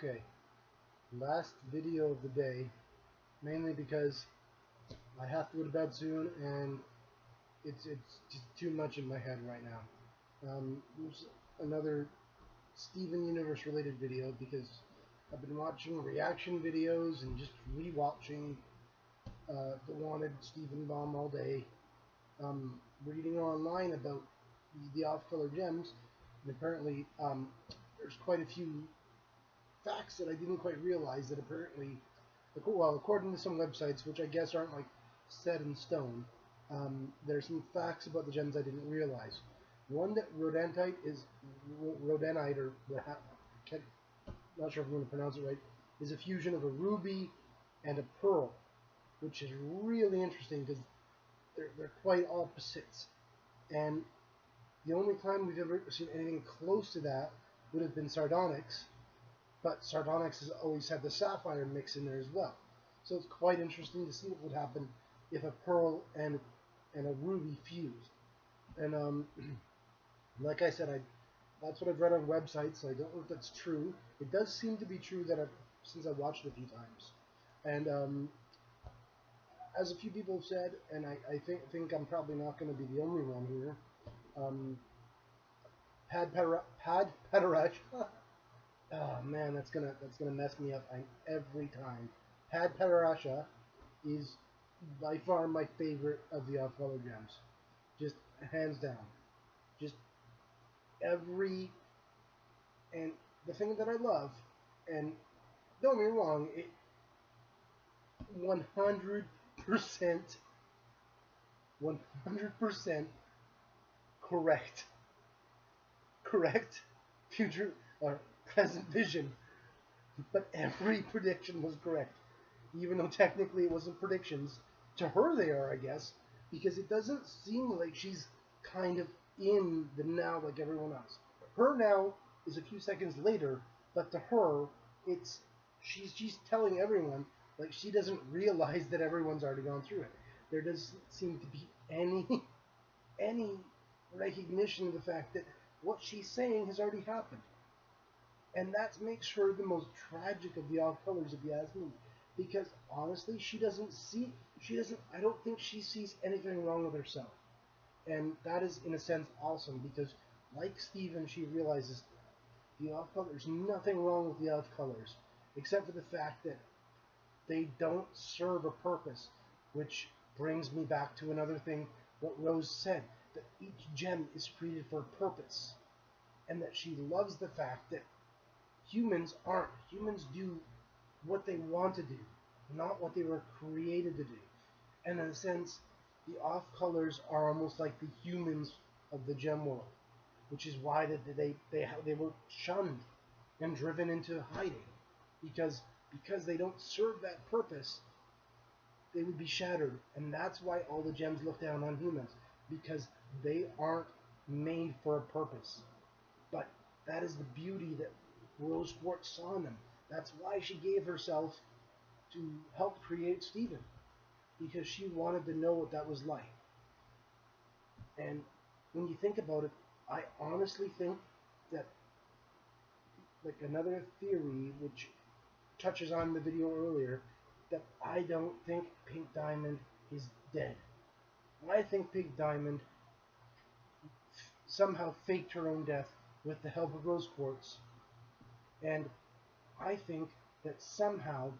Okay, last video of the day, mainly because I have to go to bed soon and it's just too much in my head right now. There's another Steven Universe related video because I've been watching reaction videos and just rewatching The Wanted Steven Bomb all day, reading online about the off-color gems, and apparently there's quite a few facts that I didn't quite realize that apparently, well, according to some websites, which I guess aren't like set in stone, there's some facts about the gems I didn't realize. One, that rhodantite, or not sure if I'm going to pronounce it right, is a fusion of a ruby and a pearl, which is really interesting because they're quite opposites. And the only time we've ever seen anything close to that would have been sardonyx, but sardonyx has always had the sapphire mix in there as well. So it's quite interesting to see what would happen if a pearl and a ruby fused. And like I said, that's what I've read on websites, so I don't know if that's true. It does seem to be true that since I've watched it a few times. And as a few people have said, and I think I'm probably not going to be the only one here, Padparascha. Oh man, that's gonna mess me up every time. Padparascha is by far my favorite of the off-color gems, just hands down. Just every and the thing that I love, and don't get me wrong, it 100%, 100% correct future or present vision, but every prediction was correct, even though technically it wasn't predictions. To her they are, I guess, because it doesn't seem like she's kind of in the now like everyone else. Her now is a few seconds later, but to her, she's telling everyone, like, she doesn't realize that everyone's already gone through it. There doesn't seem to be any recognition of the fact that what she's saying has already happened. And that makes her the most tragic of the off colors, if you ask me. Because honestly, I don't think she sees anything wrong with herself. And that is, in a sense, awesome, because like Steven, she realizes the off colors, there's nothing wrong with the off colors, except for the fact that they don't serve a purpose, which brings me back to another thing, what Rose said, that each gem is created for a purpose, and that she loves the fact that humans aren't. Humans do what they want to do, not what they were created to do. And in a sense, the off colors are almost like the humans of the gem world, which is why they were shunned and driven into hiding, because they don't serve that purpose. They would be shattered, and that's why all the gems look down on humans, because they aren't made for a purpose. But that is the beauty that Rose Quartz saw in them. That's why she gave herself to help create Steven, because she wanted to know what that was like. And when you think about it, I honestly think that, like another theory which touches on the video earlier, that I don't think Pink Diamond is dead. I think Pink Diamond somehow faked her own death with the help of Rose Quartz, and I think that somehow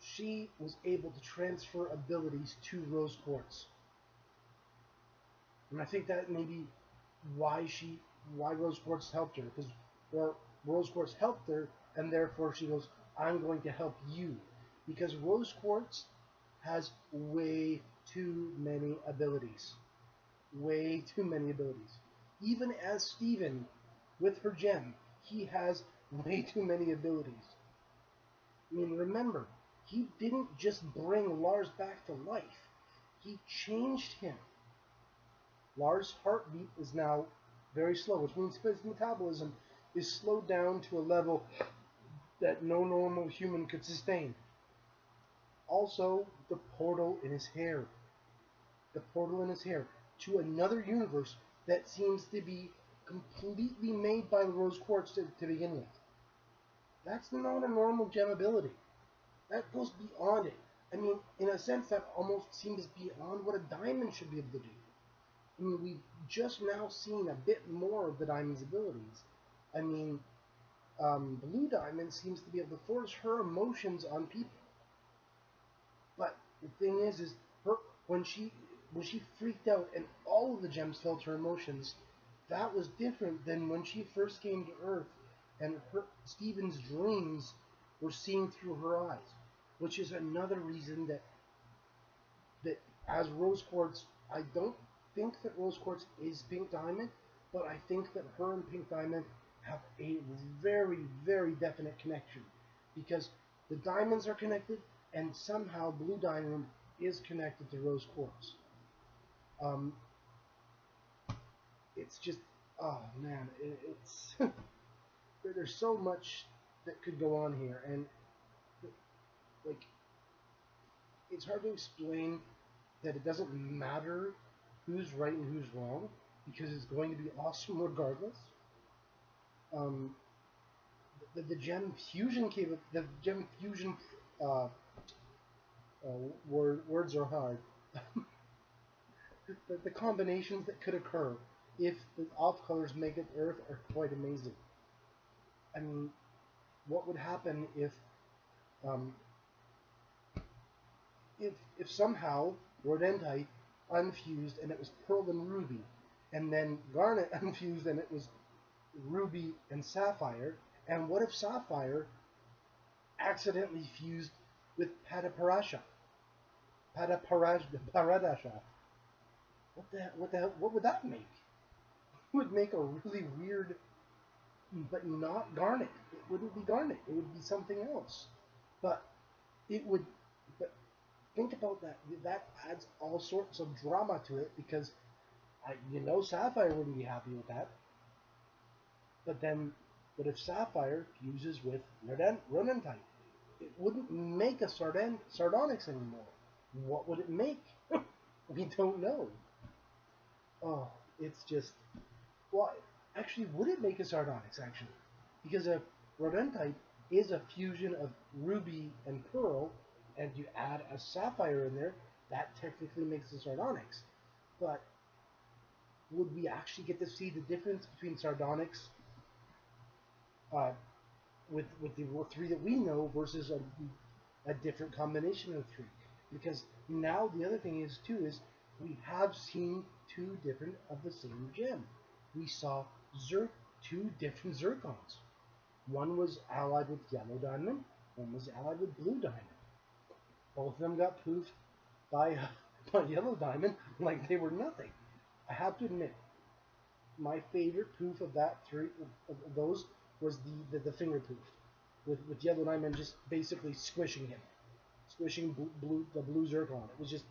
she was able to transfer abilities to Rose Quartz. And I think that may be why Rose Quartz helped her, because Rose Quartz helped her, and therefore she goes, I'm going to help you, because Rose Quartz has way too many abilities. Way too many abilities. Even as Steven, with her gem, he has way too many abilities. I mean, remember, he didn't just bring Lars back to life. He changed him. Lars' heartbeat is now very slow, which means his metabolism is slowed down to a level that no normal human could sustain. Also, the portal in his hair. The portal in his hair to another universe that seems to be completely made by Rose Quartz to begin with. That's not a normal gem ability. That goes beyond it. I mean, in a sense, that almost seems beyond what a diamond should be able to do. I mean, we've just now seen a bit more of the diamond's abilities. I mean, Blue Diamond seems to be able to force her emotions on people. But the thing is her when she freaked out and all of the gems felt her emotions, that was different than when she first came to Earth and Steven's dreams were seen through her eyes, which is another reason that as Rose Quartz, I don't think that Rose Quartz is Pink Diamond, but I think that her and Pink Diamond have a very, very definite connection because the diamonds are connected, and somehow Blue Diamond is connected to Rose Quartz. Um, it's just, oh man, it's there's so much that could go on here, and like it's hard to explain that it doesn't matter who's right and who's wrong because it's going to be awesome regardless. Um, the gem fusion the gem fusion uh, words are hard. The combinations that could occur if the off colors make it Earth are quite amazing. I mean, what would happen um, if somehow Rodentite unfused and it was Pearl and Ruby, and then Garnet unfused and it was Ruby and Sapphire, and what if Sapphire accidentally fused with Padparascha? Padparascha. What would that make? It would make a really weird, but not Garnet. It wouldn't be Garnet. It would be something else. But it would. But think about that. That adds all sorts of drama to it because Sapphire wouldn't be happy with that. But then, what if Sapphire fuses with Runentite? It wouldn't make a Sardonyx anymore. What would it make? We don't know. Oh, it's just... Well, actually, would it make a Sardonyx, actually? Because a Rodentite is a fusion of Ruby and Pearl, and you add a Sapphire in there, that technically makes a Sardonyx. But would we actually get to see the difference between Sardonyx with the three that we know versus a different combination of three? Because now the other thing is, too, is we have seen two different of the same gem. We saw two different zircons. One was allied with yellow diamond, one was allied with blue diamond. Both of them got poofed by yellow diamond like they were nothing. I have to admit, my favorite poof of those was the finger poof with yellow diamond just basically squishing him, squishing the blue zircon. It was just,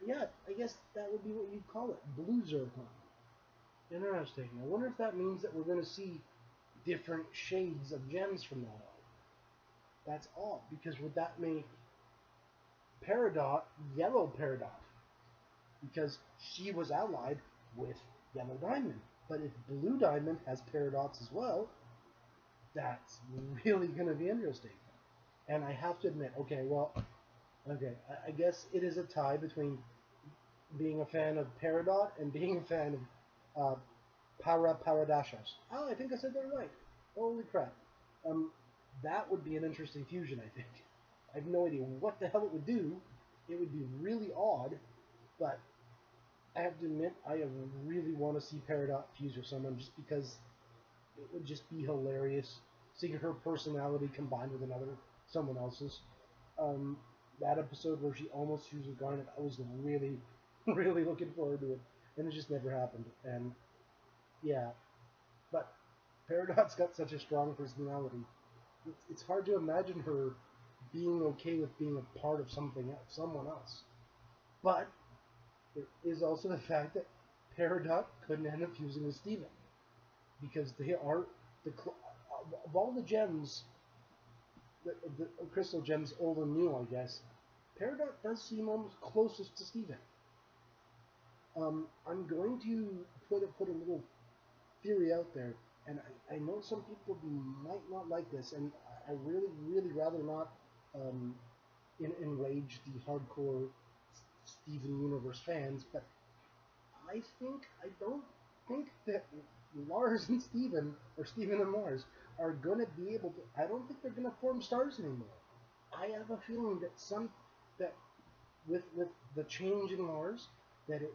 yeah, I guess that would be what you'd call it, blue zircon. Interesting. I wonder if that means that we're going to see different shades of gems from now on. That's odd, because would that make Peridot yellow Peridot? Because she was allied with yellow diamond. But if blue diamond has Peridots as well, that's really going to be interesting. And I have to admit, I guess it is a tie between being a fan of Peridot and being a fan of Padparascha. Oh, I think I said that right. Holy crap. That would be an interesting fusion, I think. I have no idea what the hell it would do. It would be really odd, but I have to admit, I really want to see Peridot fuse with someone just because it would just be hilarious seeing her personality combined with someone else's. That episode where she almost fused with Garnet, I was really, really looking forward to it, and it just never happened. And yeah, but Peridot's got such a strong personality. It's hard to imagine her being okay with being a part of someone else. But there is also the fact that Peridot couldn't end up fusing with Steven because they are of all the gems, the crystal gems, old and new, I guess. Peridot does seem almost closest to Steven. I'm going to put a little theory out there. and I know some people might not like this, and I really, really rather not um, enrage the hardcore Steven Universe fans, but I don't think that Lars and Steven, or Steven and Lars, are gonna be able to. I don't think they're gonna form stars anymore. I have a feeling that that with the change in Lars, that it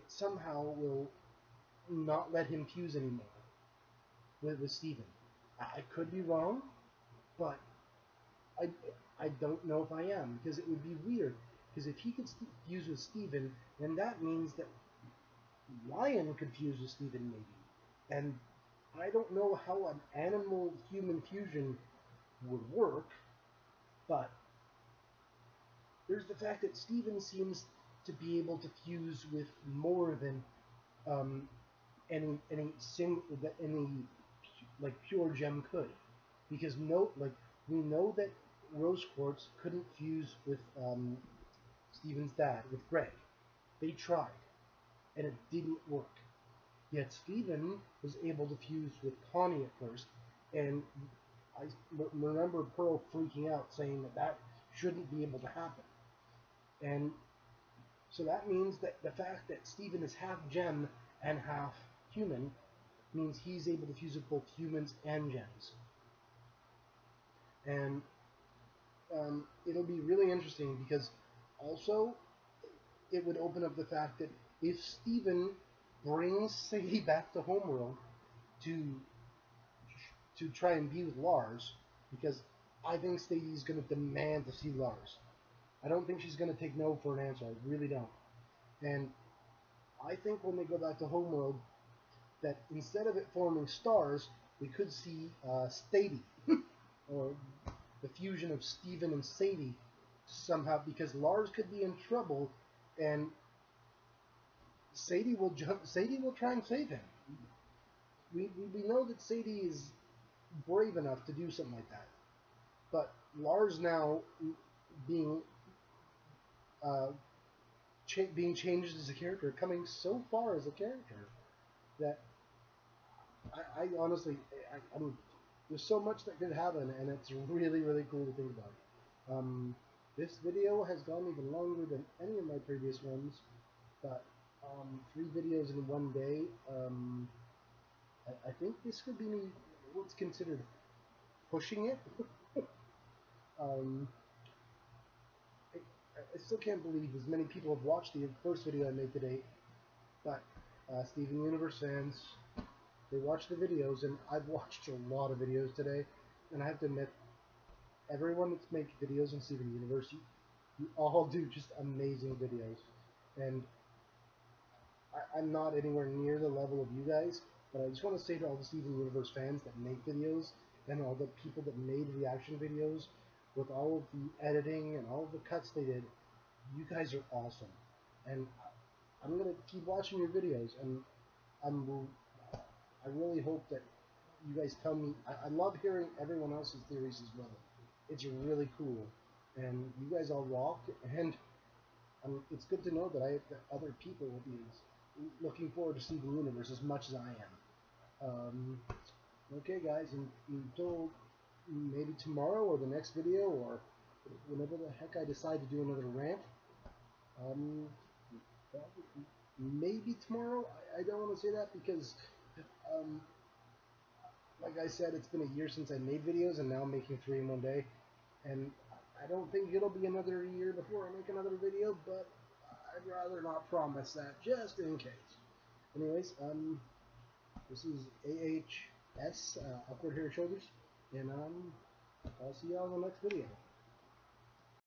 somehow will not let him fuse anymore with Steven. I could be wrong, but I I don't know if I am, because it would be weird. Because if he could fuse with Steven, then that means that Lion could fuse with Steven maybe. And I don't know how an animal-human fusion would work, but there's the fact that Steven seems to be able to fuse with more than um, any like pure gem could, because we know that Rose Quartz couldn't fuse with Steven's dad, with Greg. They tried, and it didn't work. Yet Steven was able to fuse with Connie at first, and I remember Pearl freaking out, saying that shouldn't be able to happen. And so that means that the fact that Steven is half gem and half human means he's able to fuse with both humans and gems. And it'll be really interesting, because also it would open up the fact that if Steven brings Sadie back to Homeworld to try and be with Lars, because I think Sadie's going to demand to see Lars. I don't think she's going to take no for an answer. I really don't. And I think when they go back to Homeworld, that instead of it forming stars, we could see Sadie, or the fusion of Steven and Sadie somehow, because Lars could be in trouble, and Sadie will try and save him. We know that Sadie is brave enough to do something like that, but Lars now being being changed as a character, coming so far as a character, that I honestly, I'm there's so much that could happen, and it's really, really cool to think about. This video has gone even longer than any of my previous ones, but 3 videos in one day. I think this could be what's considered pushing it. um, I still can't believe as many people have watched the first video I made today, but Steven Universe fans, they watch the videos, and I've watched a lot of videos today, and I have to admit, everyone that's making videos in Steven Universe, you all do just amazing videos, and I'm not anywhere near the level of you guys, but I just want to say to all the Steven Universe fans that make videos, and all the people that made reaction videos, with all of the editing and all of the cuts they did, you guys are awesome, and I'm going to keep watching your videos, and I really hope that you guys tell me. I love hearing everyone else's theories as well. It's really cool, and you guys all rock, and it's good to know that that other people will be looking forward to Steven Universe as much as I am. Okay, guys, until maybe tomorrow or the next video, or whenever the heck I decide to do another rant. Maybe tomorrow. I don't want to say that, because like I said, it's been a year since I made videos, and now I'm making 3 in one day, and I don't think it'll be another year before I make another video, but I'd rather not promise that, just in case. Anyways, this is AHS, Awkward Hair Shoulders, and I'll see y'all in the next video.